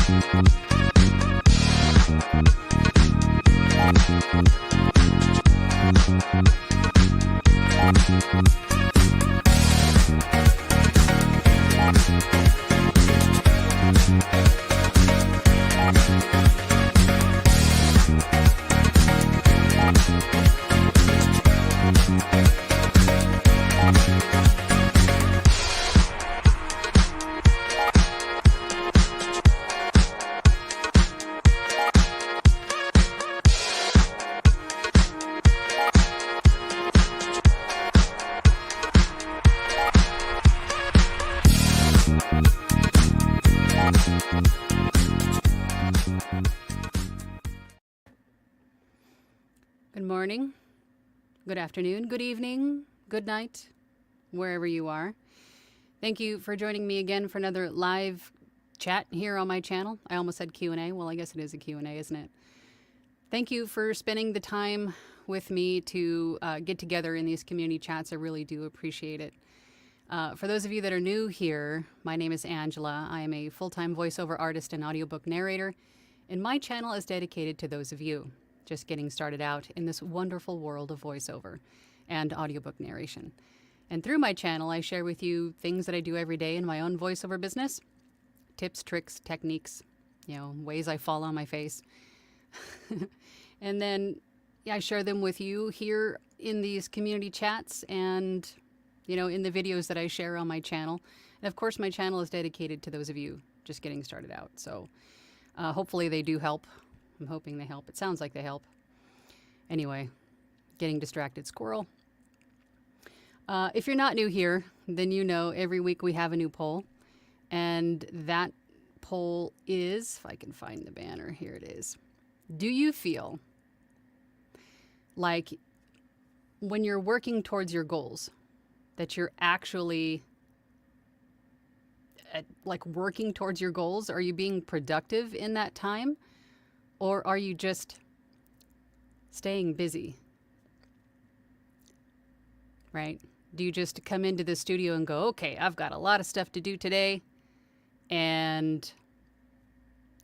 Good morning, good afternoon, good evening, good night, wherever you are. Thank you for joining me again for another live chat here on my channel. I almost said Q&A. Well, I guess it is a Q&A, isn't it? Thank you for spending the time with me to get together in these community chats. I really do appreciate it. For those of you that are new here, my name is Angela. I am a full-time voiceover artist and audiobook narrator, and my channel is dedicated to those of you just getting started out in this wonderful world of voiceover and audiobook narration. And through my channel, I share with you things that I do every day in my own voiceover business, tips, tricks, techniques, ways I fall on my face. And then I share them with you here in these community chats and, in the videos that I share on my channel. And of course, my channel is dedicated to those of you just getting started out. So hopefully they do help. I'm hoping they help. It sounds like they help. Anyway, getting distracted squirrel. If you're not new here, then every week we have a new poll. And that poll is, if I can find the banner, here it is. Do you feel like when you're working towards your goals, that you're actually working towards your goals? Are you being productive in that time? Or are you just staying busy? Right? Do you just come into the studio and go, okay, I've got a lot of stuff to do today, and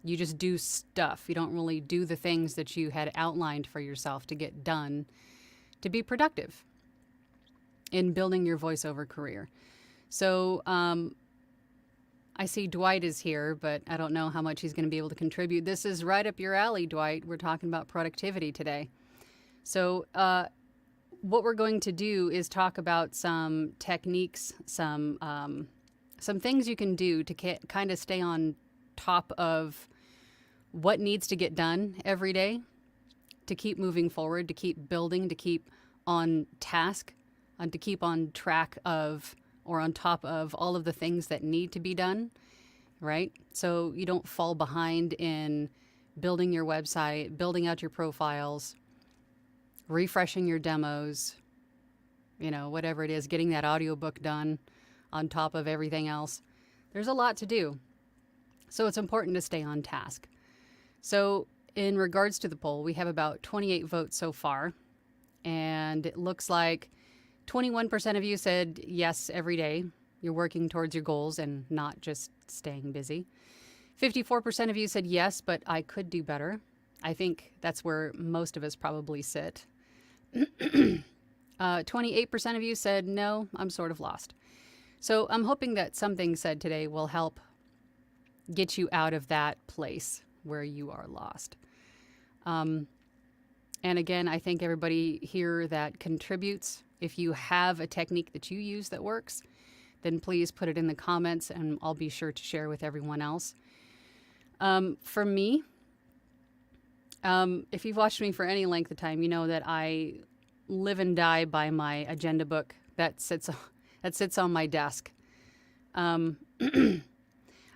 you just do stuff. You don't really do the things that you had outlined for yourself to get done to be productive in building your voiceover career. So, I see Dwight is here, but I don't know how much he's going to be able to contribute. This is right up your alley, Dwight. We're talking about productivity today. So what we're going to do is talk about some techniques, some things you can do to kind of stay on top of what needs to get done every day, to keep moving forward, to keep building, to keep on task, and to keep on track of or on top of all of the things that need to be done, right? So you don't fall behind in building your website, building out your profiles, refreshing your demos, whatever it is, getting that audiobook done on top of everything else. There's a lot to do. So it's important to stay on task. So in regards to the poll, we have about 28 votes so far, and it looks like 21% of you said yes every day. You're working towards your goals and not just staying busy. 54% of you said yes, but I could do better. I think that's where most of us probably sit. 28% of you said no, I'm sort of lost. So I'm hoping that something said today will help get you out of that place where you are lost. And again, I thank everybody here that contributes. If you have a technique that you use that works, then please put it in the comments and I'll be sure to share with everyone else. For me, if you've watched me for any length of time, you know that I live and die by my agenda book that sits on my desk. I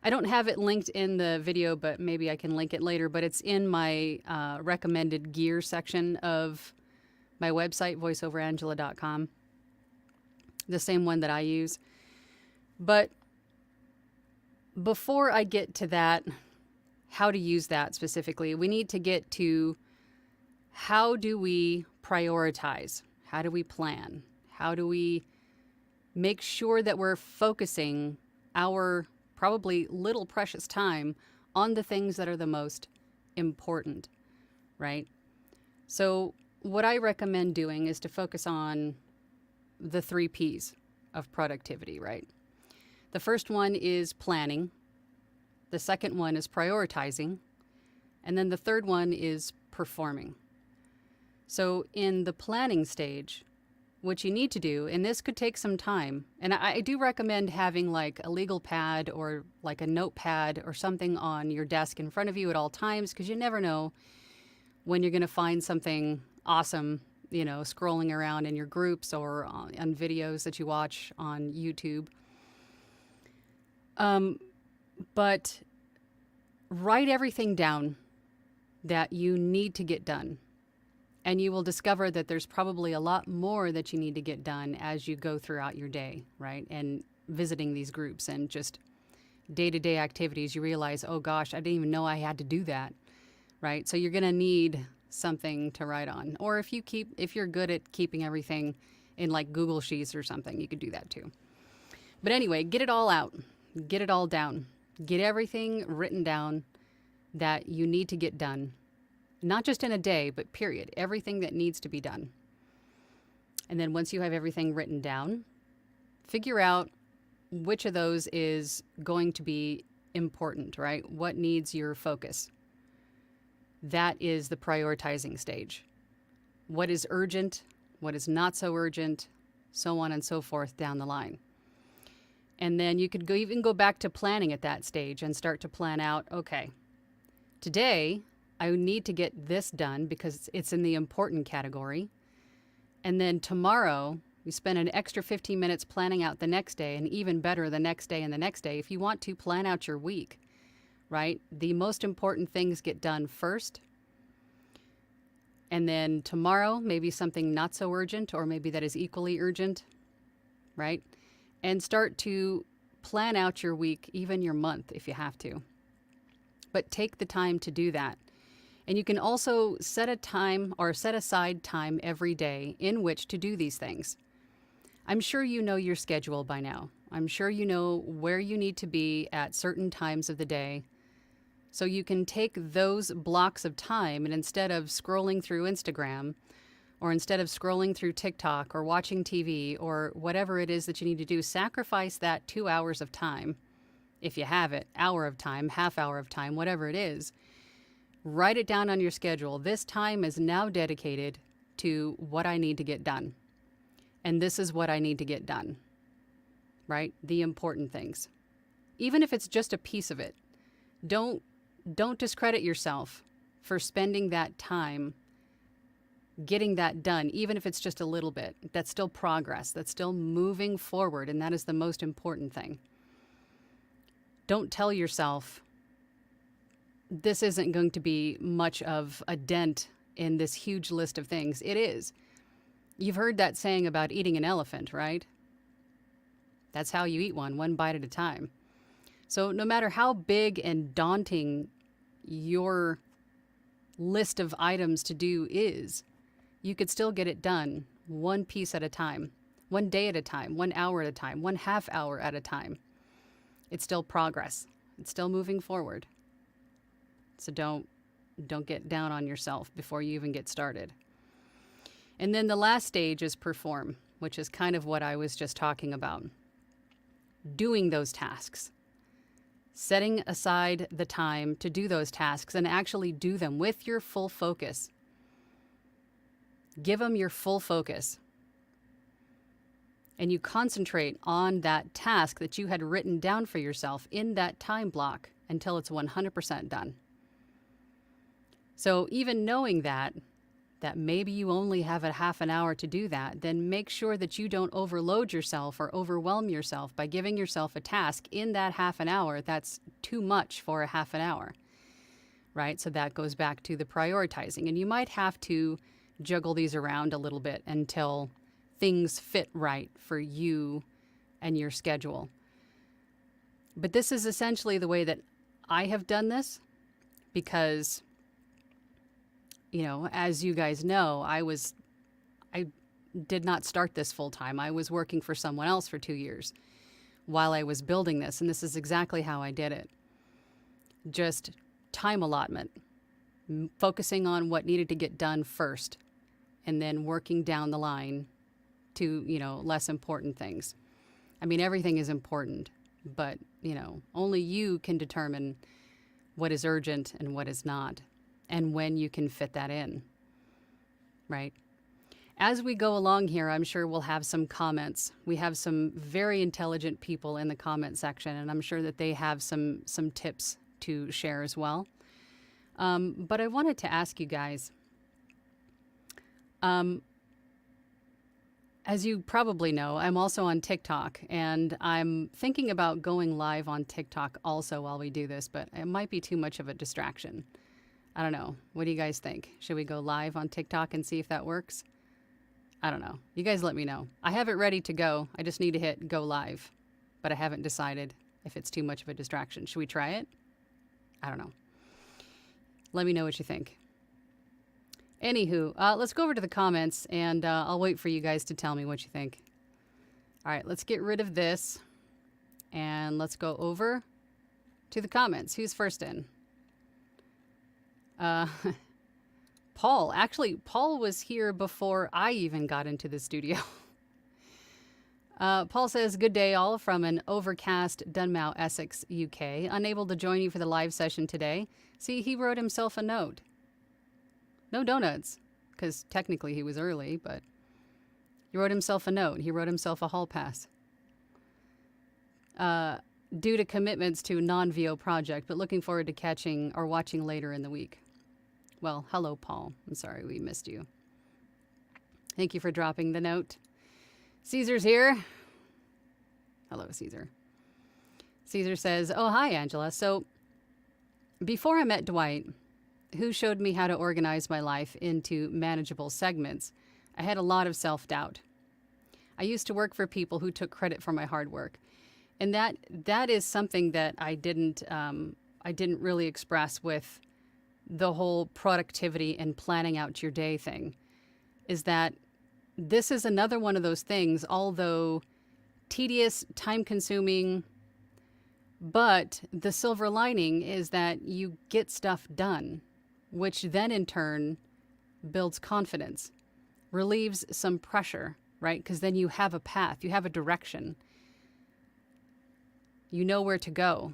don't have it linked in the video, but maybe I can link it later. But it's in my recommended gear section of my website, voiceoverangela.com. The same one that I use. But before I get to that, how to use that specifically, we need to get to how do we prioritize? How do we plan? How do we make sure that we're focusing our probably little precious time on the things that are the most important, right? So what I recommend doing is to focus on the 3 P's of productivity, right? The first one is planning. The second one is prioritizing. And then the third one is performing. So in the planning stage, what you need to do, and this could take some time, and I do recommend having like a legal pad or like a notepad or something on your desk in front of you at all times, because you never know when you're going to find something awesome, scrolling around in your groups or on videos that you watch on YouTube. But write everything down that you need to get done. And you will discover that there's probably a lot more that you need to get done as you go throughout your day, right? And visiting these groups and just day-to-day activities, you realize, oh gosh, I didn't even know I had to do that, right? So you're going to need something to write on. Or if you're good at keeping everything in like Google Sheets or something, you could do that too. But anyway, get it all out. Get it all down. Get everything written down that you need to get done. Not just in a day, but period. Everything that needs to be done. And then once you have everything written down, figure out which of those is going to be important, right? What needs your focus? That is the prioritizing stage. What is urgent? What is not so urgent? So on and so forth down the line. And then you could even go back to planning at that stage and start to plan out, okay, today I need to get this done because it's in the important category. And then tomorrow, you spend an extra 15 minutes planning out the next day, and even better the next day and the next day. If you want to plan out your week, right? The most important things get done first. And then tomorrow, maybe something not so urgent, or maybe that is equally urgent, right? And start to plan out your week, even your month if you have to. But take the time to do that. And you can also set aside time every day in which to do these things. I'm sure you know your schedule by now. I'm sure you know where you need to be at certain times of the day. So you can take those blocks of time, and instead of scrolling through Instagram, or instead of scrolling through TikTok or watching TV or whatever it is that you need to do, sacrifice that 2 hours of time, if you have it, hour of time, half hour of time, whatever it is. Write it down on your schedule. This time is now dedicated to what I need to get done. And this is what I need to get done, right? The important things. Even if it's just a piece of it, don't discredit yourself for spending that time getting that done, even if it's just a little bit. That's still progress. That's still moving forward, and that is the most important thing. Don't tell yourself, this isn't going to be much of a dent in this huge list of things. It is. You've heard that saying about eating an elephant, right? That's how you eat one bite at a time. So no matter how big and daunting your list of items to do is, you could still get it done one piece at a time, one day at a time, 1 hour at a time, 1/2 hour at a time. It's still progress. It's still moving forward. So don't get down on yourself before you even get started. And then the last stage is perform, which is kind of what I was just talking about. Doing those tasks. Setting aside the time to do those tasks and actually do them with your full focus. Give them your full focus. And you concentrate on that task that you had written down for yourself in that time block until it's 100% done. So even knowing that maybe you only have a half an hour to do that, then make sure that you don't overload yourself or overwhelm yourself by giving yourself a task in that half an hour that's too much for a half an hour, right? So that goes back to the prioritizing. And you might have to juggle these around a little bit until things fit right for you and your schedule. But this is essentially the way that I have done this because, as you guys know, I did not start this full time. I was working for someone else for 2 years while I was building this, and this is exactly how I did it. just time allotment, focusing on what needed to get done first, and then working down the line to, less important things. I mean, everything is important, but, only you can determine what is urgent and what is not, and when you can fit that in, right? As we go along here, I'm sure we'll have some comments. We have some very intelligent people in the comment section, and I'm sure that they have some tips to share as well. But I wanted to ask you guys, as you probably know, I'm also on TikTok, and I'm thinking about going live on TikTok also while we do this, but it might be too much of a distraction. I don't know. What do you guys think? Should we go live on TikTok and see if that works? I don't know. You guys let me know. I have it ready to go. I just need to hit go live, but I haven't decided if it's too much of a distraction. Should we try it? I don't know. Let me know what you think. Anywho, let's go over to the comments, and I'll wait for you guys to tell me what you think. All right, let's get rid of this, and let's go over to the comments. Who's first in? Paul. Actually, Paul was here before I even got into the studio. Paul says, good day all from an overcast Dunmow, Essex, UK. Unable to join you for the live session today. See, he wrote himself a note. No donuts, because technically he was early, but he wrote himself a note. He wrote himself a hall pass. Due to commitments to non-VO project, but looking forward to catching or watching later in the week. Well, hello, Paul. I'm sorry we missed you. Thank you for dropping the note. Caesar's here. Hello, Caesar. Caesar says, oh, hi, Angela. So before I met Dwight, who showed me how to organize my life into manageable segments, I had a lot of self-doubt. I used to work for people who took credit for my hard work. And that is something that I didn't really express with the whole productivity and planning out your day thing, is that this is another one of those things, although tedious, time-consuming, but the silver lining is that you get stuff done, which then in turn builds confidence, relieves some pressure, right? Because then you have a path, you have a direction. You know where to go.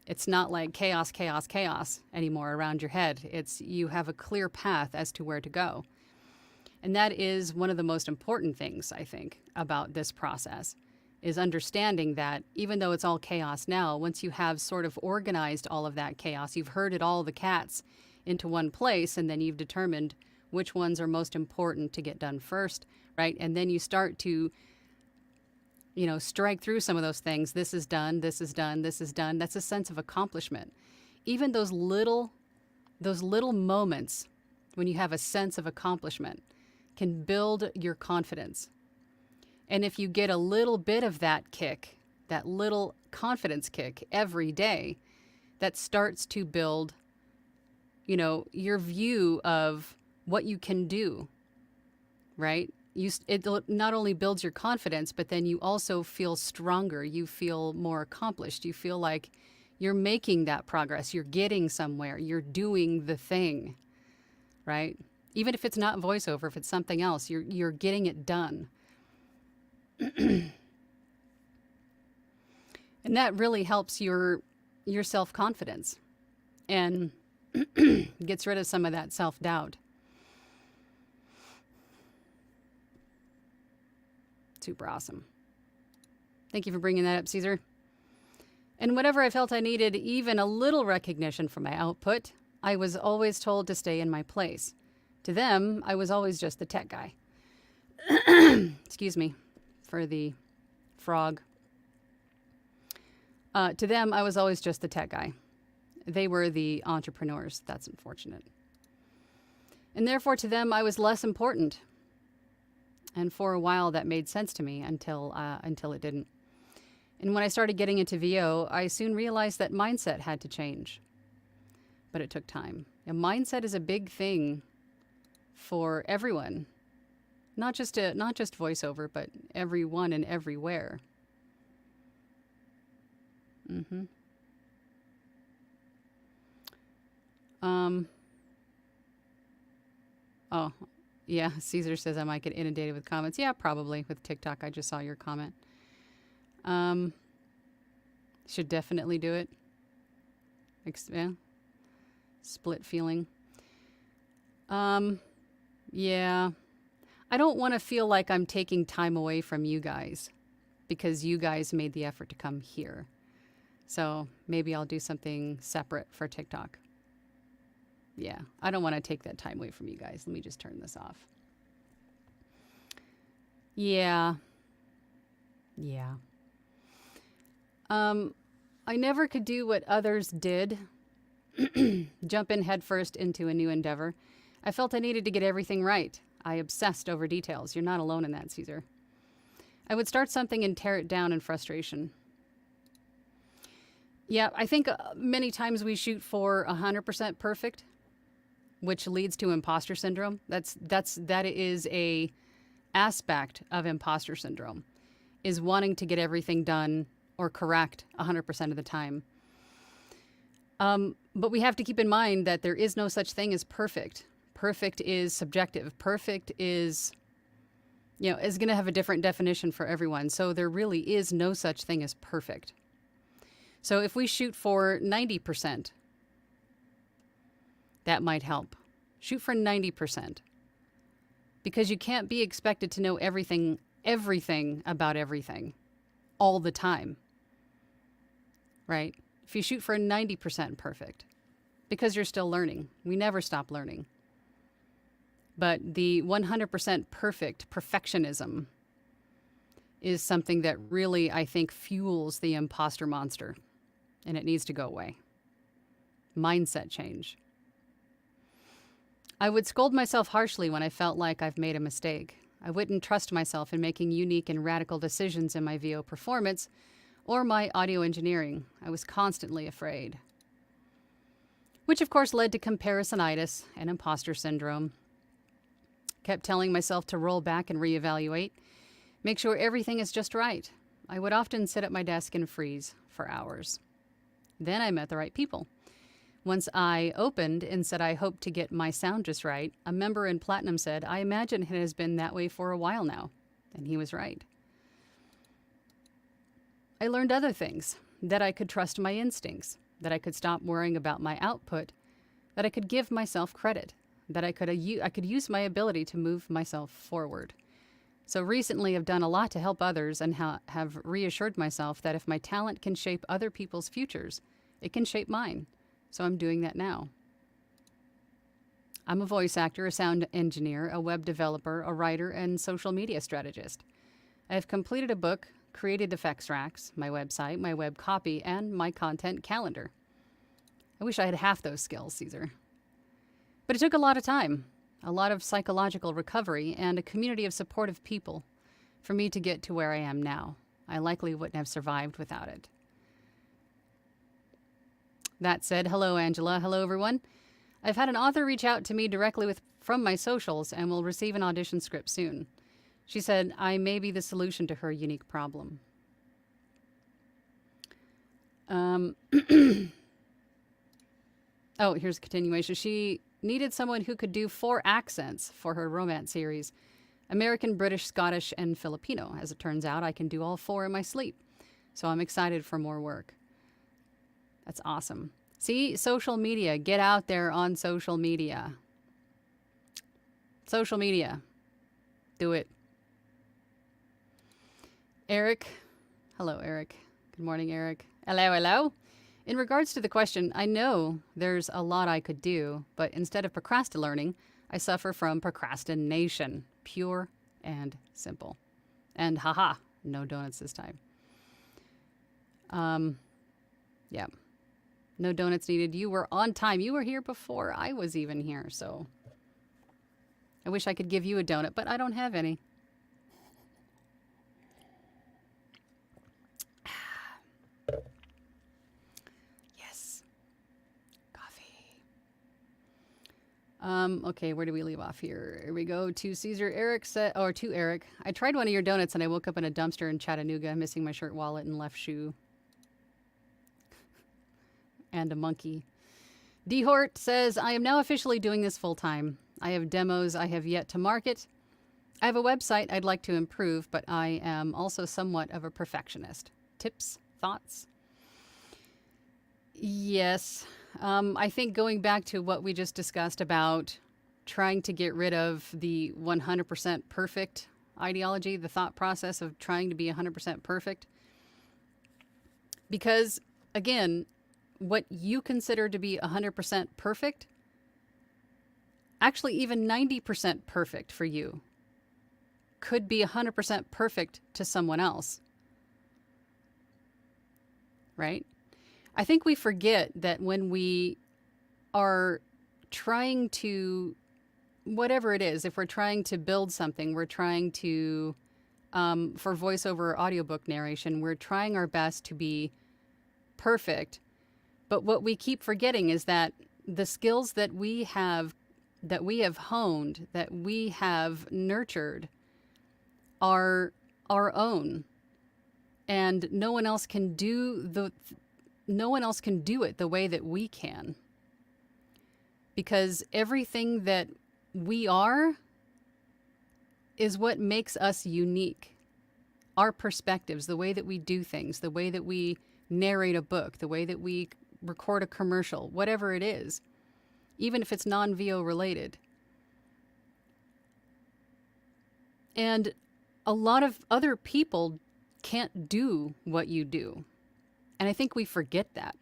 It's not like chaos, chaos, chaos anymore around your head. It's you have a clear path as to where to go. And that is one of the most important things, I think, about this process, is understanding that even though it's all chaos now, once you have sort of organized all of that chaos, you've herded all the cats into one place, and then you've determined which ones are most important to get done first, right? And then you start to strike through some of those things. This is done, this is done, this is done. That's a sense of accomplishment. Even those little moments when you have a sense of accomplishment can build your confidence. And if you get a little bit of that kick, that little confidence kick every day, that starts to build, your view of what you can do, right? It not only builds your confidence, but then you also feel stronger. You feel more accomplished. You feel like you're making that progress. You're getting somewhere. You're doing the thing, right? Even if it's not voiceover, if it's something else, you're getting it done. And that really helps your self-confidence and gets rid of some of that self-doubt. Super awesome. Thank you for bringing that up, Caesar. And whenever I felt I needed even a little recognition for my output, I was always told to stay in my place. To them, I was always just the tech guy. Excuse me for the frog. To them, I was always just the tech guy. They were the entrepreneurs. That's unfortunate. And therefore, to them, I was less important. And for a while, that made sense to me until it didn't. And when I started getting into VO, I soon realized that mindset had to change. But it took time. And mindset is a big thing for everyone. Not just voiceover, but everyone and everywhere. Um, oh, yeah, Caesar says I might get inundated with comments. Yeah, probably with TikTok. I just saw your comment. Should definitely do it. Yeah. Split feeling. Yeah. I don't want to feel like I'm taking time away from you guys because you guys made the effort to come here. So maybe I'll do something separate for TikTok. Yeah, I don't want to take that time away from you guys. Let me just turn this off. Yeah. Yeah. I never could do what others did. Jump in headfirst into a new endeavor. I felt I needed to get everything right. I obsessed over details. You're not alone in that, Caesar. I would start something and tear it down in frustration. Yeah, I think many times we shoot for 100% perfect, which leads to imposter syndrome. That is a aspect of imposter syndrome, is wanting to get everything done or correct 100% of the time. But we have to keep in mind that there is no such thing as perfect. Perfect is subjective. Perfect is going to have a different definition for everyone. So there really is no such thing as perfect. So if we shoot for 90%, that might help. Shoot for 90%. Because you can't be expected to know everything about everything all the time. Right? If you shoot for 90% perfect, because you're still learning. We never stop learning. But the 100% perfectionism is something that really, I think, fuels the imposter monster. And it needs to go away. Mindset change. I would scold myself harshly when I felt like I've made a mistake. I wouldn't trust myself in making unique and radical decisions in my VO performance or my audio engineering. I was constantly afraid. Which of course led to comparisonitis and imposter syndrome. Kept telling myself to roll back and reevaluate, make sure everything is just right. I would often sit at my desk and freeze for hours. Then I met the right people. Once I opened and said I hoped to get my sound just right, a member in Platinum said, I imagine it has been that way for a while now. And he was right. I learned other things, that I could trust my instincts, that I could stop worrying about my output, that I could give myself credit, that I could use my ability to move myself forward. So recently I've done a lot to help others and have reassured myself that if my talent can shape other people's futures, it can shape mine. So I'm doing that now. I'm a voice actor, a sound engineer, a web developer, a writer, and social media strategist. I have completed a book, created effects racks, my website, my web copy, and my content calendar. I wish I had half those skills, Caesar. But it took a lot of time, a lot of psychological recovery, and a community of supportive people for me to get to where I am now. I likely wouldn't have survived without it. That said, hello, Angela. Hello, everyone. I've had an author reach out to me directly from my socials and will receive an audition script soon. She said I may be the solution to her unique problem. Oh, here's a continuation. She needed someone who could do 4 accents for her romance series. American, British, Scottish, and Filipino. As it turns out, I can do all 4 in my sleep. So I'm excited for more work. That's awesome. See, social media. Get out there on social media. Social media. Do it. Eric. Hello, Eric. Good morning, Eric. Hello, hello. In regards to the question, I know there's a lot I could do, but instead of procrastinating, I suffer from procrastination. Pure and simple. And haha, no donuts this time. Yeah. No donuts needed. You were on time. You were here before I was even here, so I wish I could give you a donut, but I don't have any. Yes. Coffee. Okay, where do we leave off here? Here we go to Caesar. Eric said, or to Eric, I tried one of your donuts and I woke up in a dumpster in Chattanooga, missing my shirt, wallet, and left shoe. And a monkey. D. Hort says, I am now officially doing this full time. I have demos I have yet to market. I have a website I'd like to improve, but I am also somewhat of a perfectionist. Tips? Thoughts? Yes. I think going back to what we just discussed about trying to get rid of the 100% perfect ideology, the thought process of trying to be 100% perfect. Because, again, what you consider to be 100% perfect, actually even 90% perfect for you, could be 100% perfect to someone else. Right? I think we forget that when we are trying to, whatever it is, if we're trying to build something, we're trying to, for voiceover or audiobook narration, we're trying our best to be perfect. But what we keep forgetting is that the skills that we have honed, that we have nurtured, are our own. And no one else can do it the way that we can. Because everything that we are is what makes us unique. Our perspectives, the way that we do things, the way that we narrate a book, the way that we record a commercial, whatever it is, even if it's non-VO related. And a lot of other people can't do what you do. And I think we forget that.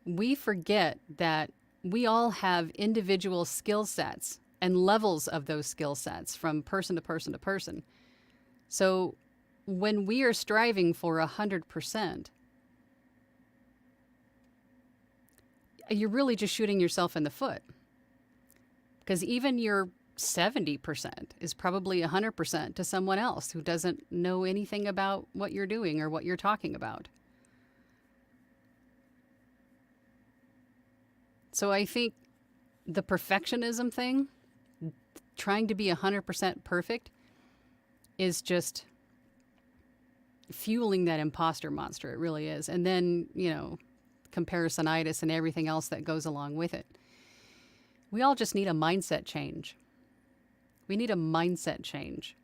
We forget that we all have individual skill sets and levels of those skill sets from person to person to person. So when we are striving for 100%, you're really just shooting yourself in the foot. Because even your 70% is probably 100% to someone else who doesn't know anything about what you're doing or what you're talking about. So I think the perfectionism thing, trying to be 100% perfect, is just fueling that imposter monster. It really is. And then, comparisonitis and everything else that goes along with it. We all just need a mindset change. We need a mindset change.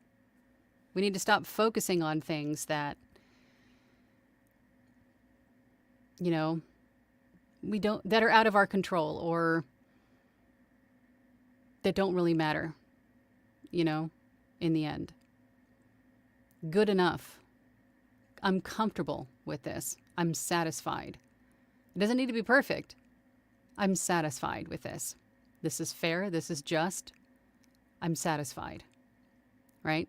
We need to stop focusing on things that, that are out of our control or that don't really matter, in the end. Good enough. I'm comfortable with this. I'm satisfied. It doesn't need to be perfect. I'm satisfied with this. This is fair. This is just. I'm satisfied. Right?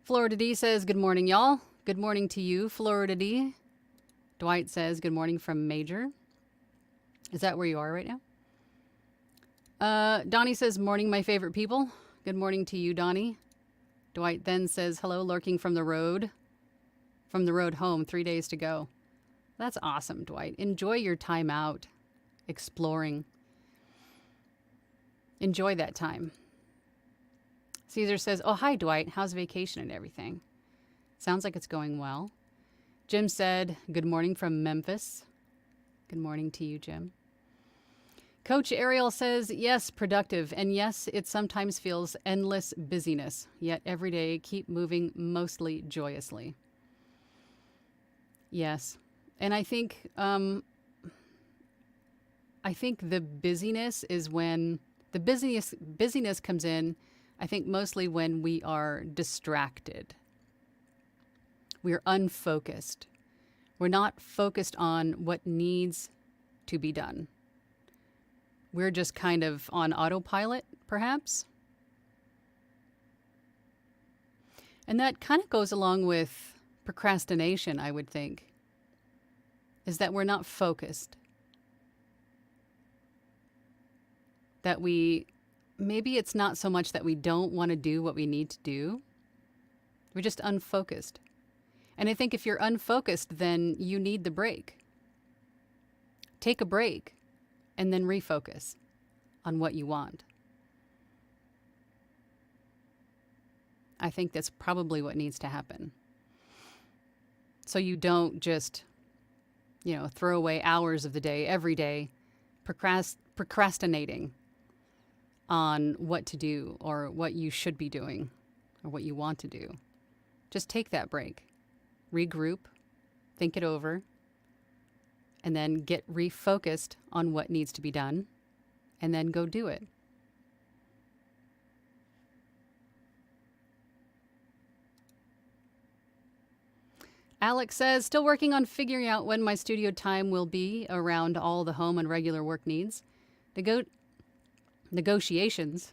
Florida D says, good morning, y'all. Good morning to you, Florida D. Dwight says, good morning from Major. Is that where you are right now? Donnie says, morning, my favorite people. Good morning to you, Donnie. Dwight then says, hello, lurking from the road home, 3 days to go. That's awesome, Dwight. Enjoy your time out, exploring. Enjoy that time. Caesar says, oh, hi, Dwight. How's vacation and everything? Sounds like it's going well. Jim said, good morning from Memphis. Good morning to you, Jim. Coach Ariel says, yes, productive. And yes, it sometimes feels endless busyness. Yet every day, keep moving mostly joyously. Yes. And I think the busyness is when the busyness comes in, I think mostly when we are distracted. We're unfocused. We're not focused on what needs to be done. We're just kind of on autopilot, perhaps. And that kind of goes along with procrastination, I would think, is that we're not focused. That maybe it's not so much that we don't want to do what we need to do. We're just unfocused. And I think if you're unfocused, then you need the break. Take a break and then refocus on what you want. I think that's probably what needs to happen. So you don't just, throw away hours of the day, every day, procrastinating on what to do or what you should be doing or what you want to do. Just take that break, regroup, think it over, and then get refocused on what needs to be done, and then go do it. Alex says, still working on figuring out when my studio time will be around all the home and regular work needs. Negotiations.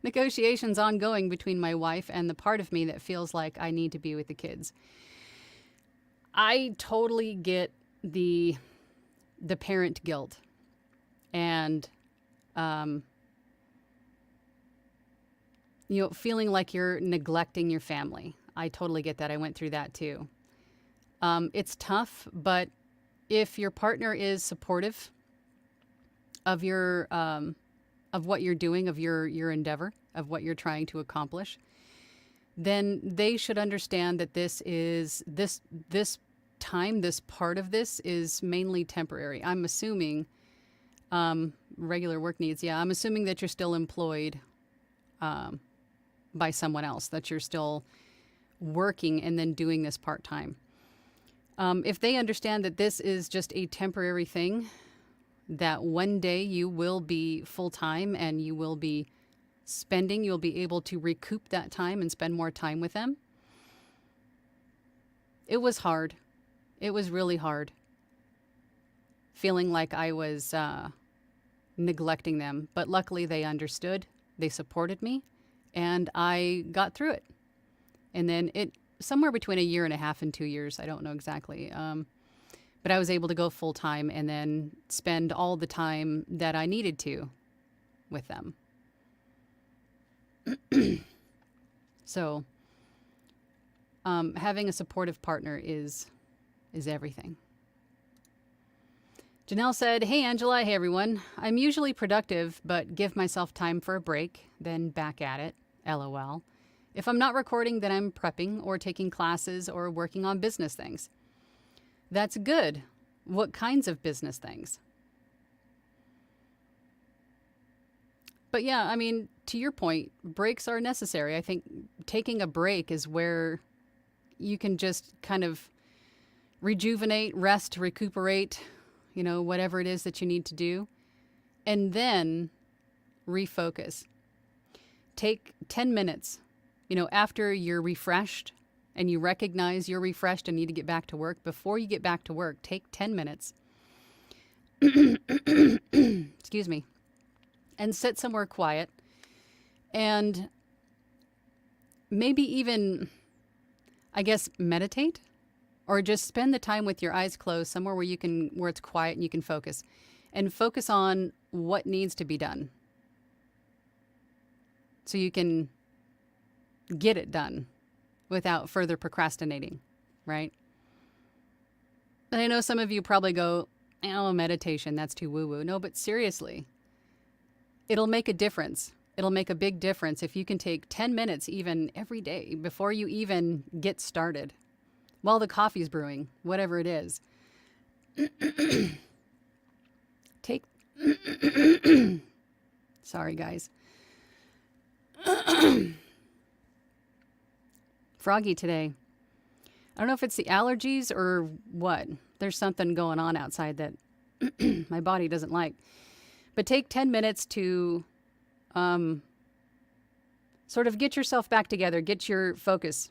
Negotiations ongoing between my wife and the part of me that feels like I need to be with the kids. I totally get the parent guilt and feeling like you're neglecting your family. I totally get that. I went through that too. It's tough, but if your partner is supportive of your of what you're doing, of your endeavor, of what you're trying to accomplish, then they should understand that this time, this part of this is mainly temporary. I'm assuming regular work needs. Yeah, I'm assuming that you're still employed by someone else, that you're still working and then doing this part-time. If they understand that this is just a temporary thing, that one day you will be full-time and you'll be able to recoup that time and spend more time with them. It was hard. It was really hard. Feeling like I was neglecting them. But luckily they understood. They supported me. And I got through it. And then somewhere between 1.5 years and 2 years, I don't know exactly. But I was able to go full time and then spend all the time that I needed to with them. So, having a supportive partner is everything. Janelle said, hey, Angela. Hey, everyone. I'm usually productive, but give myself time for a break, then back at it. LOL. If I'm not recording, then I'm prepping or taking classes or working on business things. That's good. What kinds of business things? But yeah, I mean, to your point, breaks are necessary. I think taking a break is where you can just kind of rejuvenate, rest, recuperate, whatever it is that you need to do, and then refocus. Take 10 minutes, after you're refreshed and you recognize you're refreshed and need to get back to work. Before you get back to work, take 10 minutes, excuse me, and sit somewhere quiet and maybe even, I guess, meditate, or just spend the time with your eyes closed somewhere where it's quiet and you can focus, and focus on what needs to be done so you can get it done without further procrastinating, right? And I know some of you probably go, oh, meditation, that's too woo-woo. No, but seriously, it'll make a difference. It'll make a big difference if you can take 10 minutes even every day before you even get started, while the coffee's brewing, whatever it is. Take, sorry guys. Froggy today. I don't know if it's the allergies or what. There's something going on outside that my body doesn't like. But take 10 minutes to sort of get yourself back together, get your focus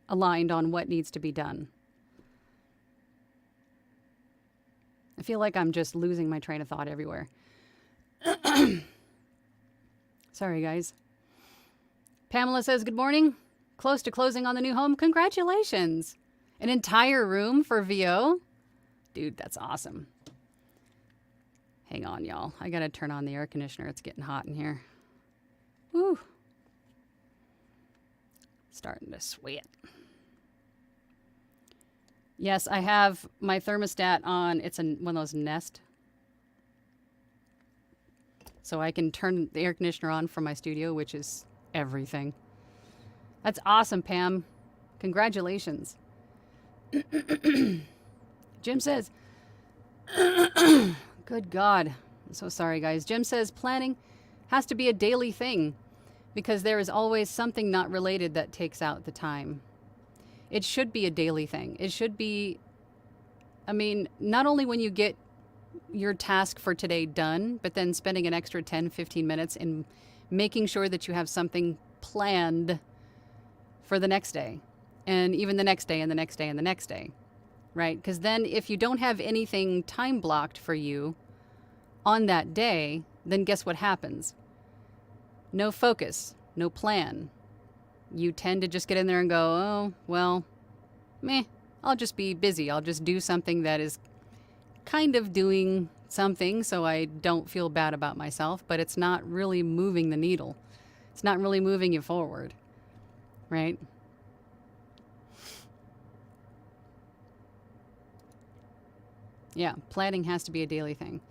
aligned on what needs to be done. I feel like I'm just losing my train of thought everywhere. Sorry, guys. Pamela says, good morning. Close to closing on the new home. Congratulations. An entire room for VO? Dude, that's awesome. Hang on, y'all. I got to turn on the air conditioner. It's getting hot in here. Woo. Starting to sweat. Yes, I have my thermostat on. It's one of those Nest. So I can turn the air conditioner on from my studio, which is everything. That's awesome, Pam. Congratulations. Jim says, good God. I'm so sorry, guys. Jim says planning has to be a daily thing because there is always something not related that takes out the time. It should be a daily thing. It should be, I mean, not only when you get your task for today done, but then spending an extra 10, 15 minutes in making sure that you have something planned for the next day, and even the next day, and the next day, and the next day, right? Because then if you don't have anything time blocked for you on that day, then guess what happens? No focus, no plan. You tend to just get in there and go, oh, well, meh, I'll just be busy. I'll just do something that is kind of doing something so I don't feel bad about myself, but it's not really moving the needle. It's not really moving you forward, right? Yeah, planning has to be a daily thing.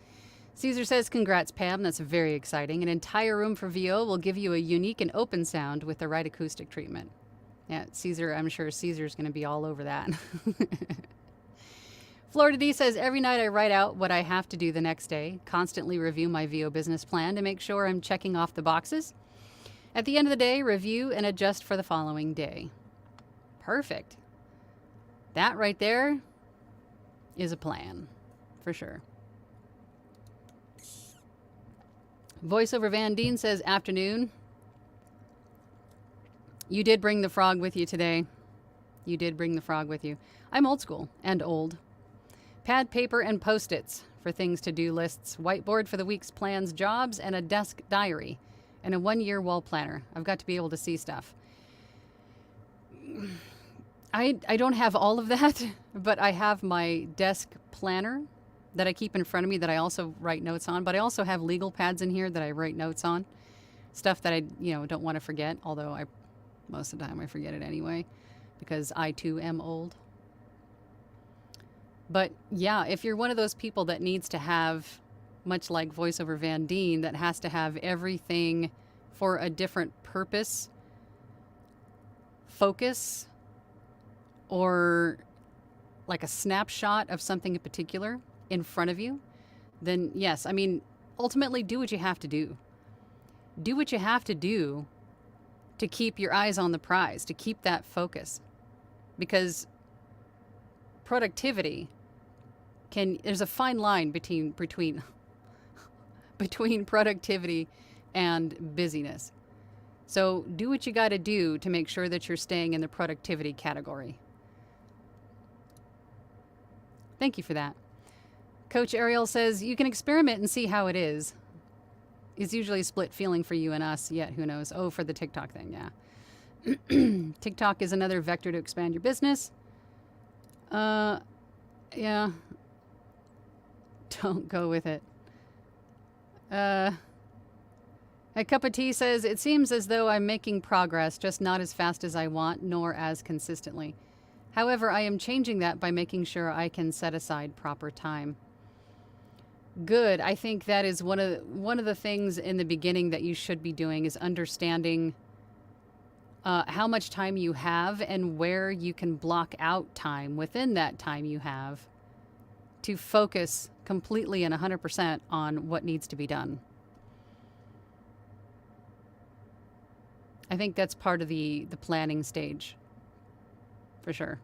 Caesar says, congrats, Pam. That's very exciting. An entire room for VO will give you a unique and open sound with the right acoustic treatment. Yeah, Caesar, I'm sure Caesar's going to be all over that. Florida D says, every night I write out what I have to do the next day, constantly review my VO business plan to make sure I'm checking off the boxes. At the end of the day, review and adjust for the following day. Perfect. That right there is a plan, for sure. Voiceover Van Deen says, afternoon. You did bring the frog with you today. You did bring the frog with you. I'm old school and old. Pad, paper, and Post-its for things to do lists. Whiteboard for the week's plans, jobs, and a desk diary. And a 1-year wall planner. I've got to be able to see stuff. I don't have all of that, but I have my desk planner that I keep in front of me that I also write notes on. But I also have legal pads in here that I write notes on. Stuff that I, don't want to forget, although most of the time I forget it anyway, because I too am old. But yeah, if you're one of those people that needs to have, much like Voiceover Van Deen, that has to have everything for a different purpose, focus, or like a snapshot of something in particular in front of you, then yes, I mean, ultimately do what you have to do. Do what you have to do to keep your eyes on the prize, to keep that focus. Because productivity there's a fine line between productivity and busyness. So do what you got to do to make sure that you're staying in the productivity category. Thank you for that. Coach Ariel says, you can experiment and see how it is. It's usually a split feeling for you and us, yet who knows. Oh, for the TikTok thing, yeah. TikTok is another vector to expand your business. Yeah. Don't go with it. A cup of tea says, it seems as though I'm making progress, just not as fast as I want, nor as consistently. However, I am changing that by making sure I can set aside proper time. Good. I think that is one of the things in the beginning that you should be doing is understanding how much time you have and where you can block out time within that time you have to focus completely and 100% on what needs to be done. I think that's part of the planning stage, for sure.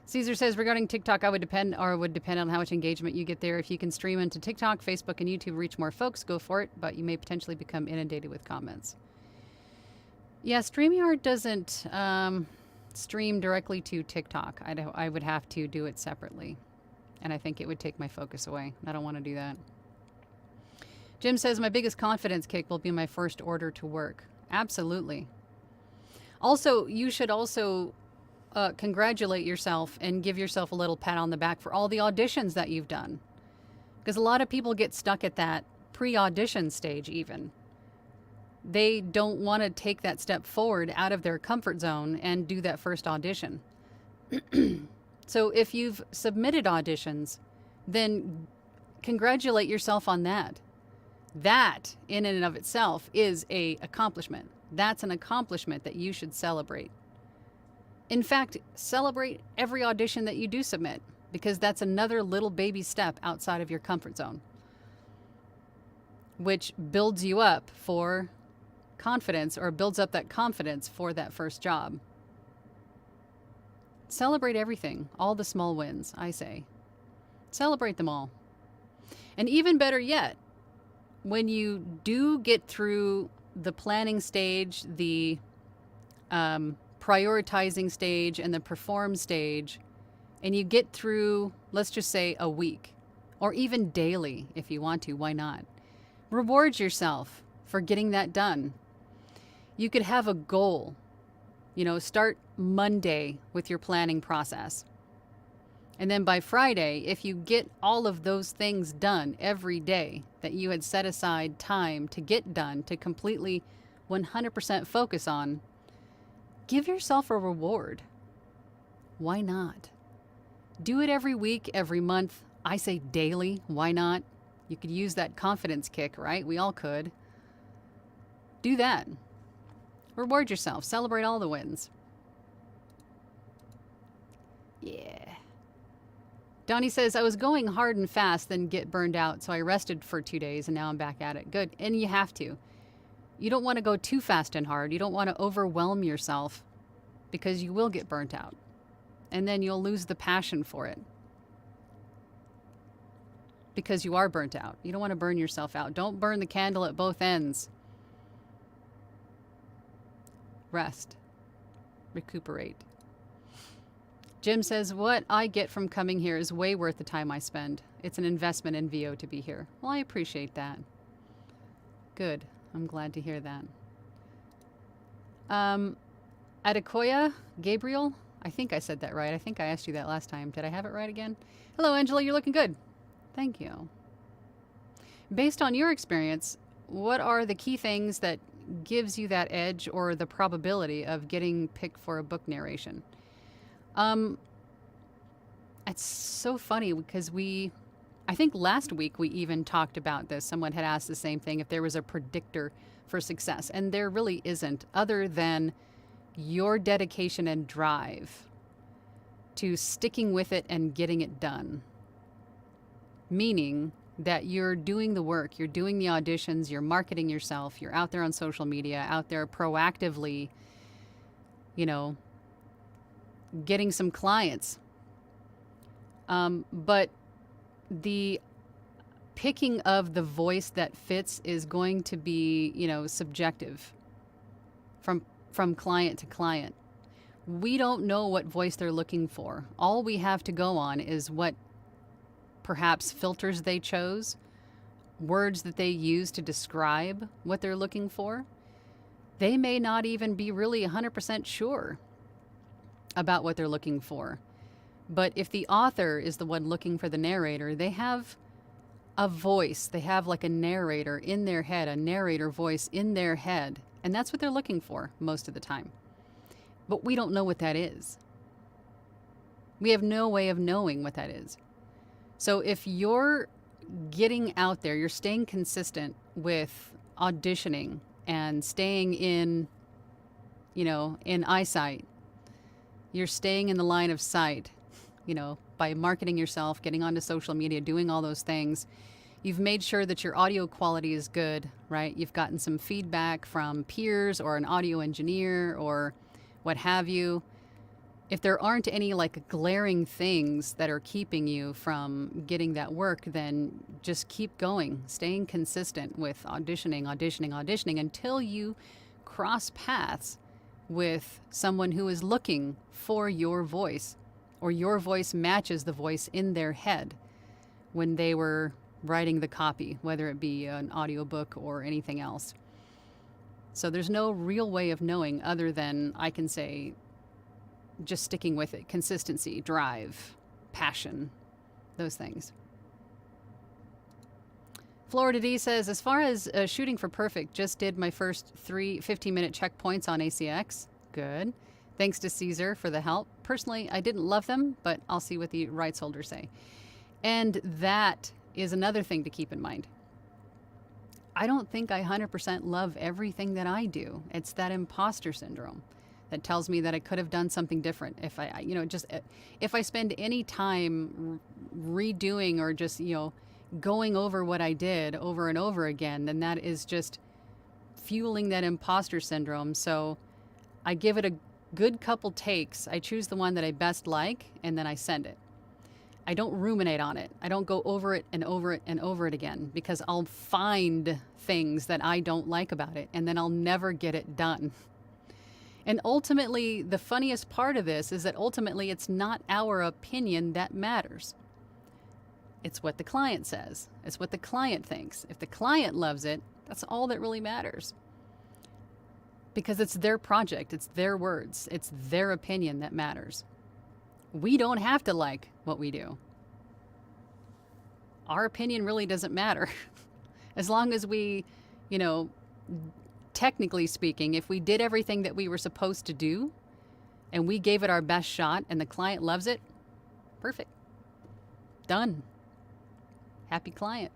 Caesar says, regarding TikTok, would depend on how much engagement you get there. If you can stream into TikTok, Facebook, and YouTube, reach more folks, go for it, but you may potentially become inundated with comments. Yeah, StreamYard doesn't stream directly to TikTok. I would have to do it separately, and I think it would take my focus away. I don't want to do that. Jim says, my biggest confidence kick will be my first order to work. Absolutely. Also, you should also congratulate yourself and give yourself a little pat on the back for all the auditions that you've done. Because a lot of people get stuck at that pre-audition stage even. They don't want to take that step forward out of their comfort zone and do that first audition. So if you've submitted auditions, then congratulate yourself on that. That, in and of itself, is an accomplishment. That's an accomplishment that you should celebrate. In fact, celebrate every audition that you do submit, because that's another little baby step outside of your comfort zone, which builds you up for confidence, or builds up that confidence for that first job. Celebrate everything, all the small wins, I say. Celebrate them all. And even better yet, when you do get through the planning stage, the prioritizing stage, and the perform stage, and you get through, let's just say, a week, or even daily if you want to, why not? Reward yourself for getting that done. You could have a goal. Start Monday with your planning process. And then by Friday, if you get all of those things done every day that you had set aside time to get done, to completely 100% focus on, give yourself a reward. Why not? Do it every week, every month. I say daily. Why not? You could use that confidence kick, right? We all could. Do that. Reward yourself. Celebrate all the wins. Yeah. Donnie says, I was going hard and fast, then get burned out, so I rested for 2 days, and now I'm back at it. Good. And you have to. You don't want to go too fast and hard. You don't want to overwhelm yourself, because you will get burnt out. And then you'll lose the passion for it, because you are burnt out. You don't want to burn yourself out. Don't burn the candle at both ends. Rest. Recuperate. Jim says, what I get from coming here is way worth the time I spend. It's an investment in VO to be here. Well, I appreciate that. Good. I'm glad to hear that. Adekoya Gabriel, I think I said that right. I think I asked you that last time. Did I have it right again? Hello, Angela. You're looking good. Thank you. Based on your experience, what are the key things that gives you that edge, or the probability of getting picked for a book narration? It's so funny because I think last week we even talked about this. Someone had asked the same thing, if there was a predictor for success, and there really isn't, other than your dedication and drive to sticking with it and getting it done. Meaning that you're doing the work, you're doing the auditions, you're marketing yourself, you're out there on social media, out there proactively, getting some clients. But the picking of the voice that fits is going to be, subjective from client to client. We don't know what voice they're looking for. All we have to go on is what perhaps filters they chose, words that they use to describe what they're looking for. They may not even be really 100% sure about what they're looking for. But if the author is the one looking for the narrator, they have a voice. They have like a narrator in their head, a narrator voice in their head. And that's what they're looking for most of the time. But we don't know what that is. We have no way of knowing what that is. So if you're getting out there, you're staying consistent with auditioning and staying in eyesight, you're staying in the line of sight, by marketing yourself, getting onto social media, doing all those things. You've made sure that your audio quality is good, right? You've gotten some feedback from peers or an audio engineer or what have you. If there aren't any glaring things that are keeping you from getting that work, then just keep going, staying consistent with auditioning until you cross paths with someone who is looking for your voice, or your voice matches the voice in their head when they were writing the copy, whether it be an audiobook or anything else. So there's no real way of knowing other than I can say just sticking with it. Consistency, drive, passion, those things. Florida D says, as far as shooting for perfect, just did my first 3 15-minute checkpoints on ACX. Good. Thanks to Caesar for the help. Personally, I didn't love them, but I'll see what the rights holders say. And that is another thing to keep in mind. I don't think I 100% love everything that I do. It's that imposter syndrome. that tells me that I could have done something different. If if I spend any time redoing or just, going over what I did over and over again, then that is just fueling that imposter syndrome. So I give it a good couple takes. I choose the one that I best like, and then I send it. I don't ruminate on it. I don't go over it and over it and over it again, because I'll find things that I don't like about it, and then I'll never get it done. And ultimately, the funniest part of this is that ultimately it's not our opinion that matters. It's what the client says. It's what the client thinks. If the client loves it, that's all that really matters. Because it's their project, it's their words, it's their opinion that matters. We don't have to like what we do. Our opinion really doesn't matter. As long as we, technically speaking, if we did everything that we were supposed to do and we gave it our best shot and the client loves it, perfect. Done. Happy client.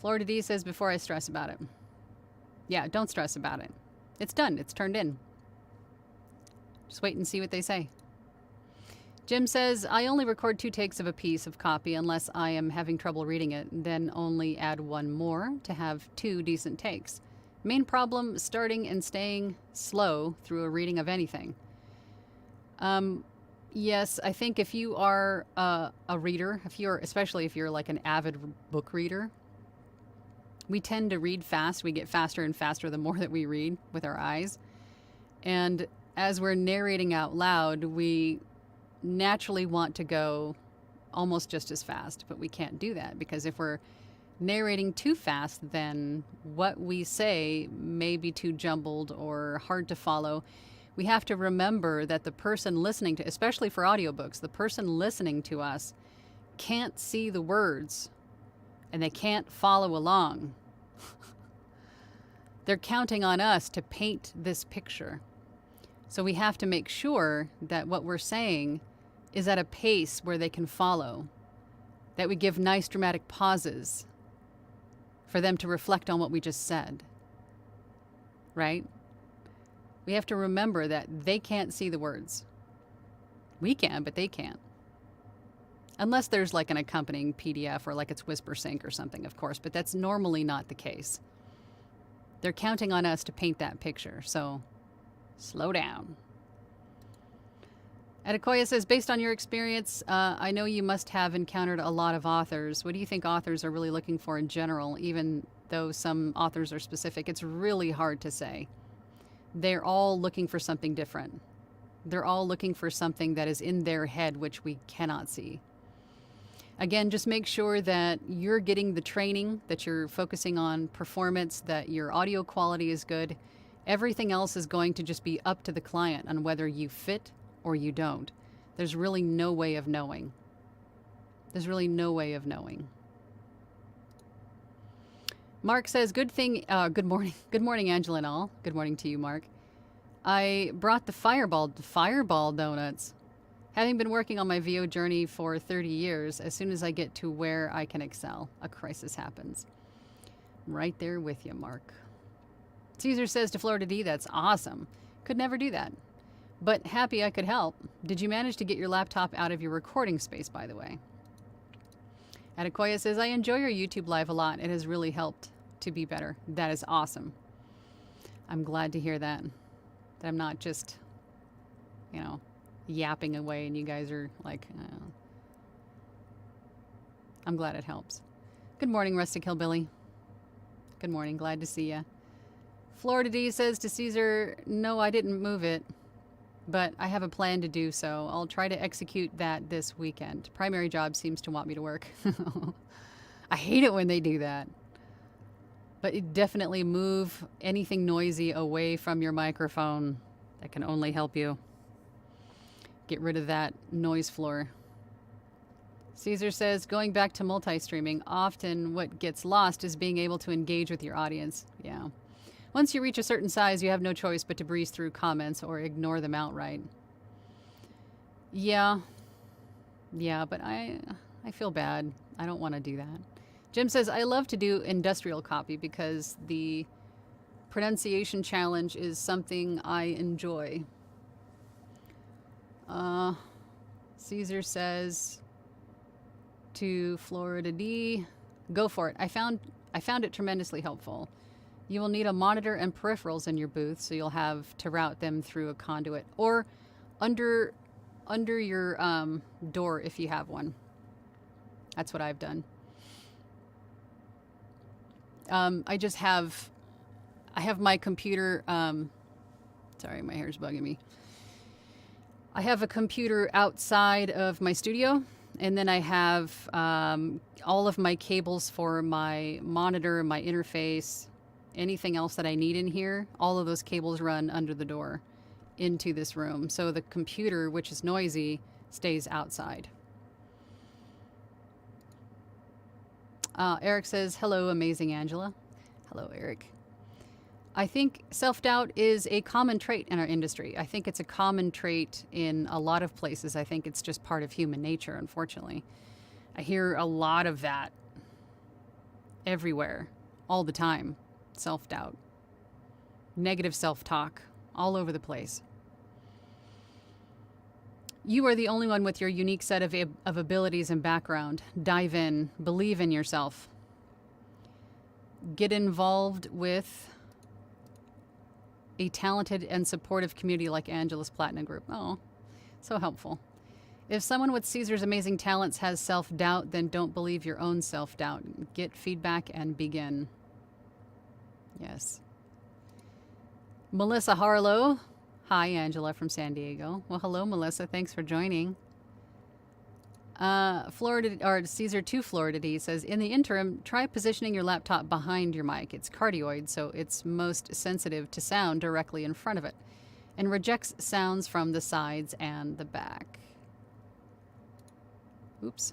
Florida D says, before I stress about it. Yeah, don't stress about it. It's done. It's turned in. Just wait and see what they say. Jim says, I only record 2 takes of a piece of copy unless I am having trouble reading it, then only add 1 more to have 2 decent takes. Main problem, starting and staying slow through a reading of anything. Yes, I think if you are a reader, especially if you're like an avid book reader, we tend to read fast. We get faster and faster the more that we read with our eyes. And as we're narrating out loud, we naturally want to go almost just as fast, but we can't do that, because if we're narrating too fast, then what we say may be too jumbled or hard to follow. We have to remember that the person listening to, especially for audiobooks, the person listening to us can't see the words and they can't follow along. They're counting on us to paint this picture. So we have to make sure that what we're saying is at a pace where they can follow, that we give nice dramatic pauses for them to reflect on what we just said, right? We have to remember that they can't see the words. We can, but they can't. Unless there's like an accompanying PDF or like it's WhisperSync or something, of course, but that's normally not the case. They're counting on us to paint that picture, so slow down. Adekoya says, based on your experience, I know you must have encountered a lot of authors. What do you think authors are really looking for in general, even though some authors are specific? It's really hard to say. They're all looking for something different. They're all looking for something that is in their head, which we cannot see. Again, just make sure that you're getting the training, that you're focusing on performance, that your audio quality is good. Everything else is going to just be up to the client on whether you fit or you don't. There's really no way of knowing. There's really no way of knowing. Mark says, good morning. Good morning, Angela and all. Good morning to you, Mark. I brought the fireball donuts. Having been working on my VO journey for 30 years, as soon as I get to where I can excel, a crisis happens. I'm right there with you, Mark. Caesar says to Florida D, that's awesome. Could never do that. But happy I could help. Did you manage to get your laptop out of your recording space, by the way? Adekoya says, I enjoy your YouTube live a lot. It has really helped to be better. That is awesome. I'm glad to hear that. That I'm not just, yapping away and you guys are like, I'm glad it helps. Good morning, Rustic Hillbilly. Good morning. Glad to see ya. Florida D says to Caesar, no, I didn't move it, but I have a plan to do so. I'll try to execute that this weekend. Primary job seems to want me to work. I hate it when they do that. But definitely move anything noisy away from your microphone. That can only help you. Get rid of that noise floor. Caesar says, going back to multi-streaming, often what gets lost is being able to engage with your audience. Yeah. Once you reach a certain size, you have no choice but to breeze through comments or ignore them outright. Yeah, but I feel bad. I don't want to do that. Jim says, I love to do industrial copy because the pronunciation challenge is something I enjoy. Caesar says to Florida D, go for it. I found it tremendously helpful. You will need a monitor and peripherals in your booth, so you'll have to route them through a conduit or under your door if you have one. That's what I've done. I have my computer. Sorry, my hair's bugging me. I have a computer outside of my studio, and then I have all of my cables for my monitor, my interface, anything else that I need in here. All of those cables run under the door into this room. So the computer, which is noisy, stays outside. Eric says, hello, amazing Angela. Hello, Eric. I think self-doubt is a common trait in our industry. I think it's a common trait in a lot of places. I think it's just part of human nature, unfortunately. I hear a lot of that everywhere, all the time. Self-doubt. Negative self-talk, all over the place. You are the only one with your unique set of abilities and background. Dive in. Believe in yourself. Get involved with a talented and supportive community like Angela's Platinum Group. Oh, so helpful. If someone with Caesar's amazing talents has self-doubt, then don't believe your own self-doubt. Get feedback and begin. Yes. Melissa Harlow. Hi, Angela from San Diego. Well, hello, Melissa. Thanks for joining. Caesar to Florida D says, in the interim, try positioning your laptop behind your mic. It's cardioid, so it's most sensitive to sound directly in front of it and rejects sounds from the sides and the back. Oops.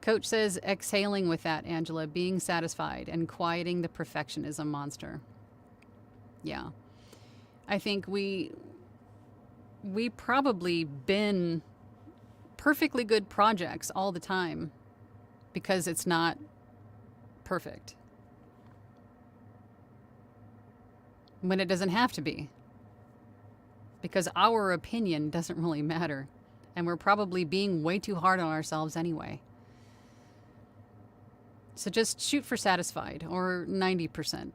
Coach says, exhaling with that, Angela, being satisfied and quieting the perfectionism monster. Yeah. I think we probably bin perfectly good projects all the time because it's not perfect. When it doesn't have to be. Because our opinion doesn't really matter. And we're probably being way too hard on ourselves anyway. So just shoot for satisfied, or 90%.